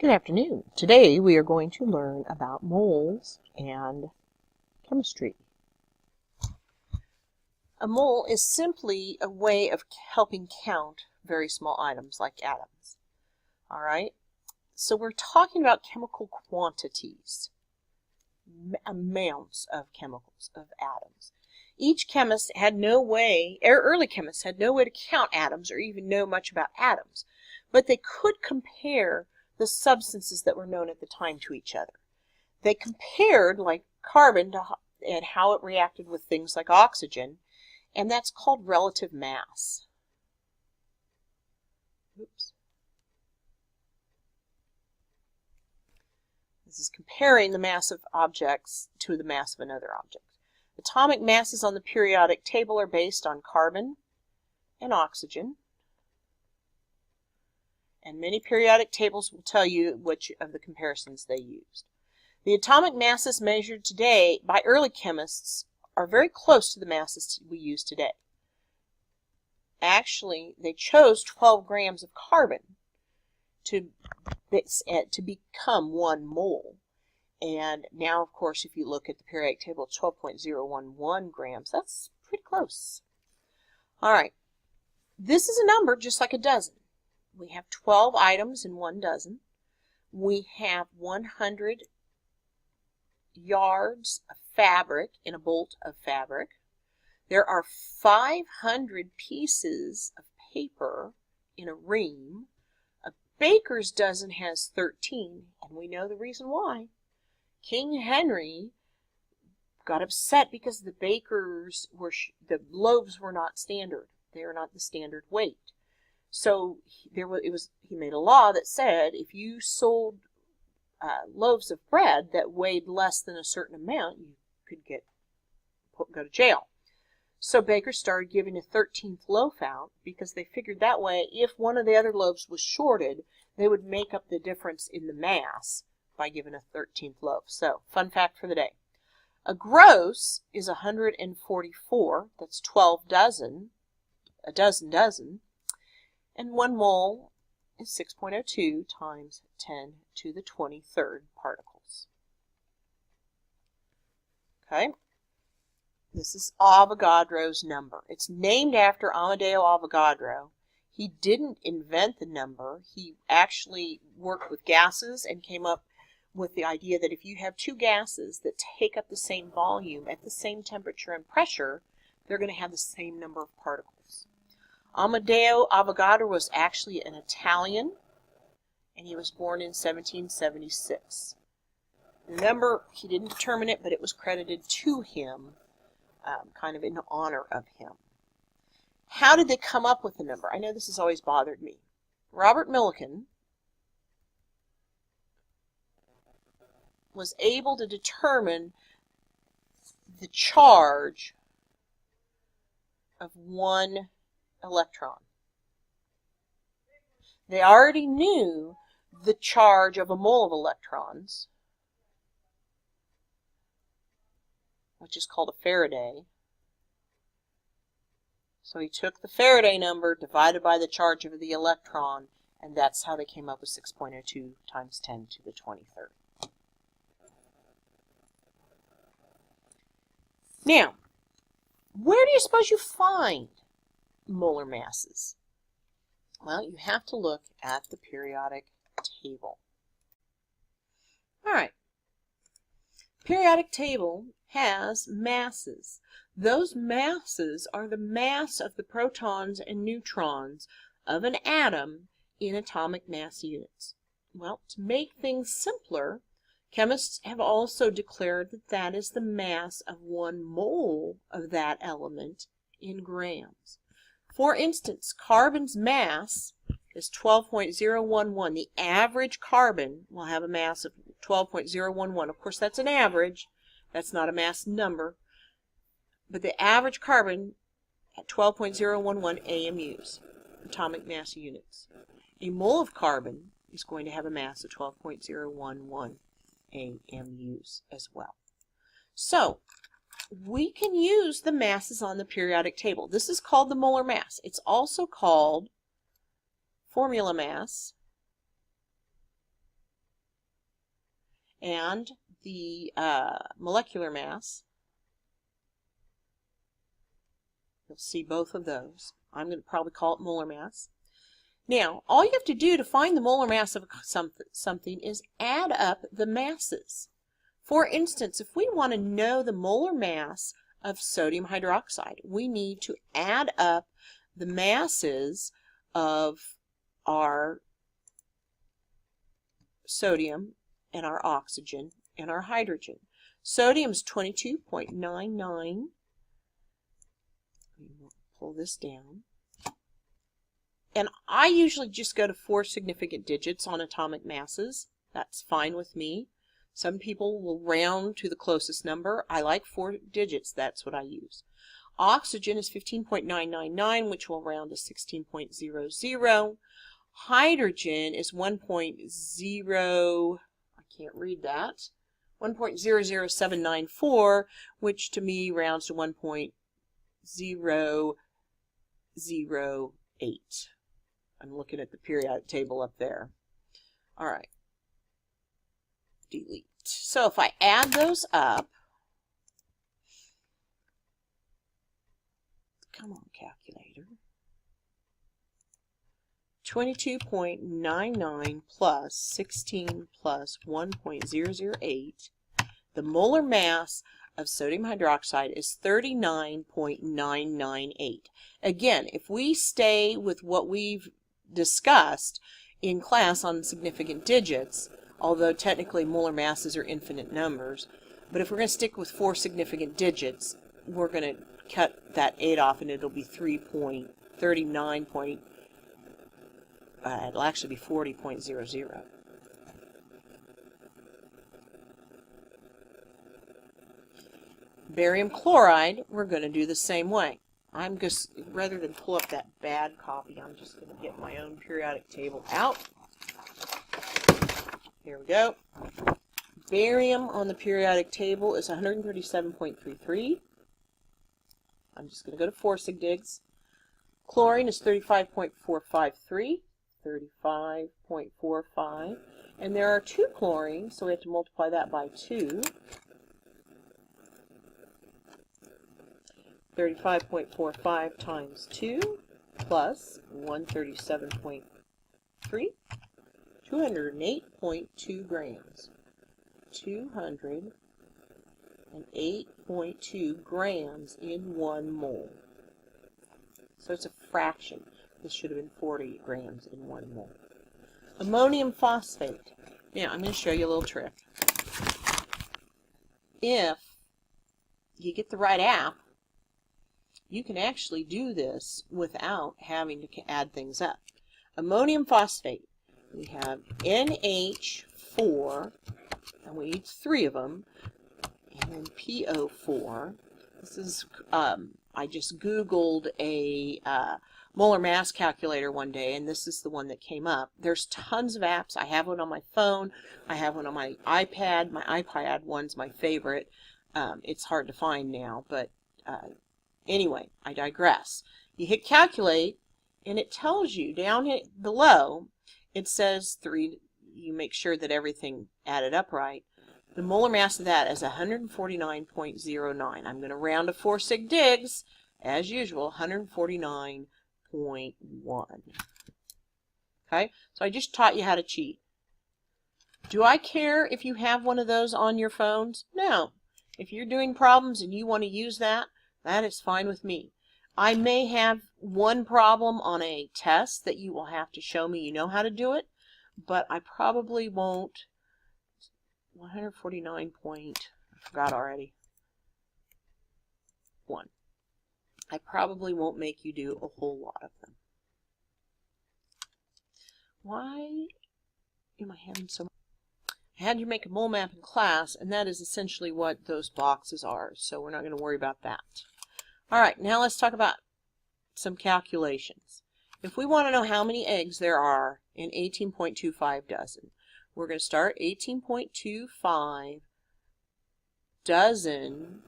Good afternoon. Today we are going to learn about moles and chemistry. A mole is simply a way of helping count very small items like atoms. All right? So we're talking about chemical quantities, amounts of chemicals, of atoms. Each chemist had no way, early chemists had no way to count atoms or even know much about atoms, but they could compare the substances that were known at the time to each other. They compared like carbon and how it reacted with things like oxygen, and that's called relative mass. Oops. This is comparing the mass of objects to the mass of another object. Atomic masses on the periodic table are based on carbon and oxygen. And many periodic tables will tell you which of the comparisons they used. The atomic masses measured today by early chemists are very close to the masses we use today. Actually, they chose 12 grams of carbon to become 1 mole. And now, of course, if you look at the periodic table, 12.011 grams. That's pretty close. All right. This is a number just like a dozen. We have 12 items in 1 dozen. We have 100 yards of fabric in a bolt of fabric. There are 500 pieces of paper in a ream. A baker's dozen has 13, and we know the reason why. King Henry got upset because the the loaves were not standard. They are not the standard weight. So he made a law that said if you sold loaves of bread that weighed less than a certain amount, you could go to jail. So bakers started giving a 13th loaf out because they figured that way if one of the other loaves was shorted, they would make up the difference in the mass by giving a 13th loaf. So, fun fact for the day. A gross is 144. That's 12 dozen. A dozen. And 1 mole is 6.02 times 10 to the 23rd particles. Okay? This is Avogadro's number. It's named after Amadeo Avogadro. He didn't invent the number. He actually worked with gases and came up with the idea that if you have 2 gases that take up the same volume at the same temperature and pressure, they're going to have the same number of particles. Amadeo Avogadro was actually an Italian, and he was born in 1776. The number, he didn't determine it, but it was credited to him, kind of in honor of him. How did they come up with the number? I know this has always bothered me. Robert Millikan was able to determine the charge of 1 electron. They already knew the charge of a mole of electrons, which is called a Faraday. So he took the Faraday number divided by the charge of the electron, and that's how they came up with 6.02 times 10 to the 23rd. Now, where do you suppose you find molar masses? Well, you have to look at the periodic table. All right. Periodic table has masses. Those masses are the mass of the protons and neutrons of an atom in atomic mass units. Well, to make things simpler, chemists have also declared that that is the mass of 1 mole of that element in grams. For instance, carbon's mass is 12.011. The average carbon will have a mass of 12.011. Of course, that's an average. That's not a mass number. But the average carbon at 12.011 AMUs, atomic mass units. A mole of carbon is going to have a mass of 12.011 AMUs as well. So, we can use the masses on the periodic table. This is called the molar mass. It's also called formula mass and the molecular mass. You'll see both of those. I'm going to probably call it molar mass. Now, all you have to do to find the molar mass of something is add up the masses. For instance, if we want to know the molar mass of sodium hydroxide, we need to add up the masses of our sodium and our oxygen and our hydrogen. Sodium is 22.99. Pull this down. And I usually just go to 4 significant digits on atomic masses. That's fine with me. Some people will round to the closest number. I like 4 digits. That's what I use. Oxygen is 15.999, which will round to 16.00. Hydrogen is 1.0, I can't read that, 1.00794, which to me rounds to 1.008. I'm looking at the periodic table up there. All right. Delete. So if I add those up, come on, calculator. 22.99 plus 16 plus 1.008, the molar mass of sodium hydroxide is 39.998. Again, if we stay with what we've discussed in class on significant digits, although technically molar masses are infinite numbers, but if we're going to stick with 4 significant digits, we're going to cut that 8 off and it'll be 3.39. It'll actually be 40.00. Barium chloride, we're going to do the same way. I'm just, rather than pull up that bad copy, I'm just going to get my own periodic table out. Here we go. Barium on the periodic table is 137.33. I'm just going to go to 4 sig digs. Chlorine is 35.453. 35.45, and there are 2 chlorines, so we have to multiply that by 2. 35.45 times 2 plus 137.3, 208.2 grams. 208.2 grams in 1 mole. So it's a fraction. This should have been 40 grams in 1 mole. Ammonium phosphate. Now, I'm going to show you a little trick. If you get the right app, you can actually do this without having to add things up. Ammonium phosphate. We have NH4, and we need 3 of them, and then PO4. This is, I just Googled a molar mass calculator one day, and this is the one that came up. There's tons of apps. I have one on my phone. I have one on my iPad. My iPad one's my favorite. It's hard to find now, but anyway, I digress. You hit calculate, and it tells you down below, it says 3, you make sure that everything added up right. The molar mass of that is 149.09. I'm going to round to 4 sig digs, as usual, 149.1. Okay, so I just taught you how to cheat. Do I care if you have one of those on your phones? No. If you're doing problems and you want to use that, that is fine with me. I may have one problem on a test that you will have to show me you know how to do it, but I probably won't. 149 point, I forgot already. 1. I probably won't make you do a whole lot of them. Why am I having so much? I had you make a mole map in class, and that is essentially what those boxes are, so we're not going to worry about that. All right, now let's talk about some calculations. If we want to know how many eggs there are in 18.25 dozen, we're going to start 18.25 dozen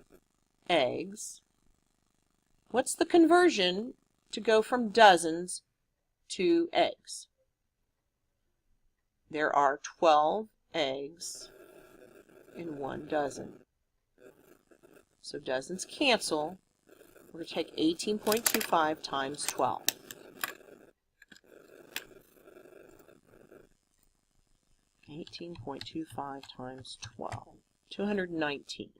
eggs. What's the conversion to go from dozens to eggs? There are 12 eggs in 1 dozen. So dozens cancel. We're going to take 18.25 times 12. $18.25 times 12, 219.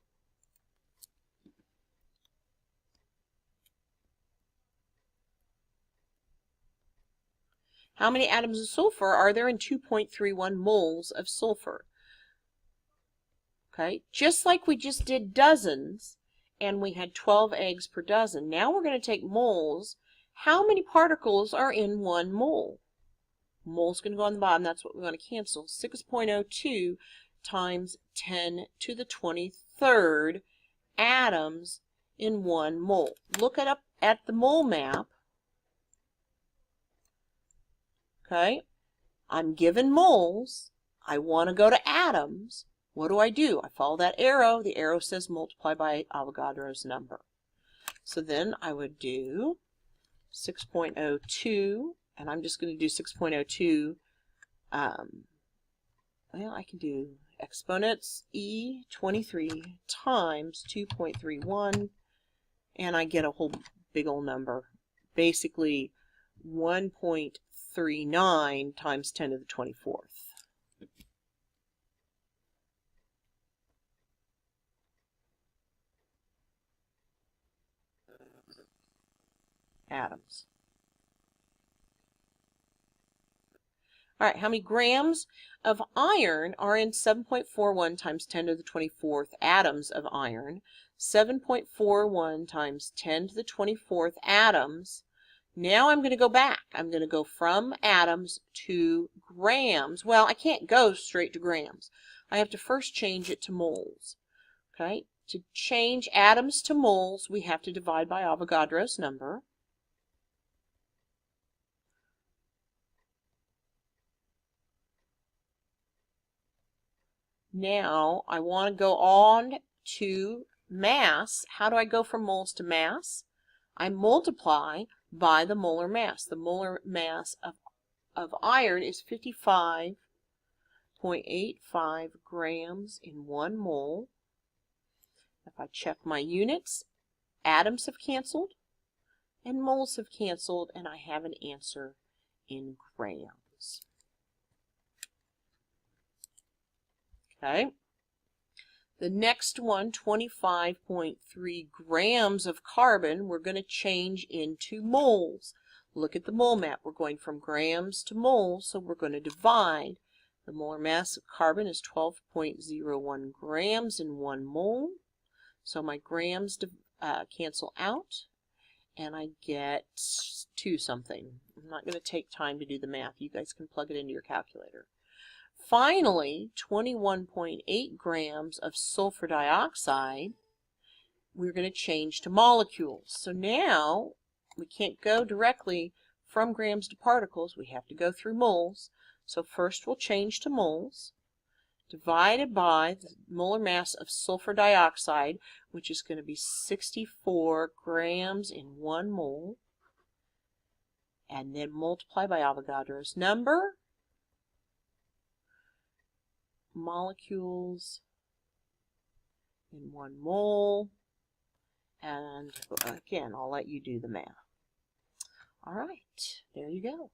How many atoms of sulfur are there in 2.31 moles of sulfur? Okay, just like we just did dozens, and we had 12 eggs per dozen. Now we're going to take moles. How many particles are in 1 mole? Mole's going to go on the bottom. That's what we want to cancel. 6.02 times 10 to the 23rd atoms in 1 mole. Look up at the mole map. Okay, I'm given moles. I want to go to atoms. What do? I follow that arrow. The arrow says multiply by Avogadro's number. So then I would do 6.02, and I'm just going to do 6.02. Well, I can do exponents E23 times 2.31, and I get a whole big old number. Basically 1.39 times 10 to the 24th. Atoms. All right, how many grams of iron are in 7.41 times 10 to the 24th atoms of iron? 7.41 times 10 to the 24th atoms. Now I'm going to go back. I'm going to go from atoms to grams. Well, I can't go straight to grams. I have to first change it to moles. Okay, to change atoms to moles, we have to divide by Avogadro's number. Now I want to go on to mass. How do I go from moles to mass? I multiply by the molar mass. The molar mass of iron is 55.85 grams in 1 mole. If I check my units, atoms have canceled and moles have canceled, and I have an answer in grams. Okay. The next one, 25.3 grams of carbon, we're going to change into moles. Look at the mole map. We're going from grams to moles, so we're going to divide. The molar mass of carbon is 12.01 grams in 1 mole. So my grams cancel out, and I get 2 something. I'm not going to take time to do the math. You guys can plug it into your calculator. Finally, 21.8 grams of sulfur dioxide, we're going to change to molecules. So now we can't go directly from grams to particles. We have to go through moles. So first we'll change to moles, divided by the molar mass of sulfur dioxide, which is going to be 64 grams in 1 mole, and then multiply by Avogadro's number. Molecules in 1 mole, and again, I'll let you do the math. All right, there you go.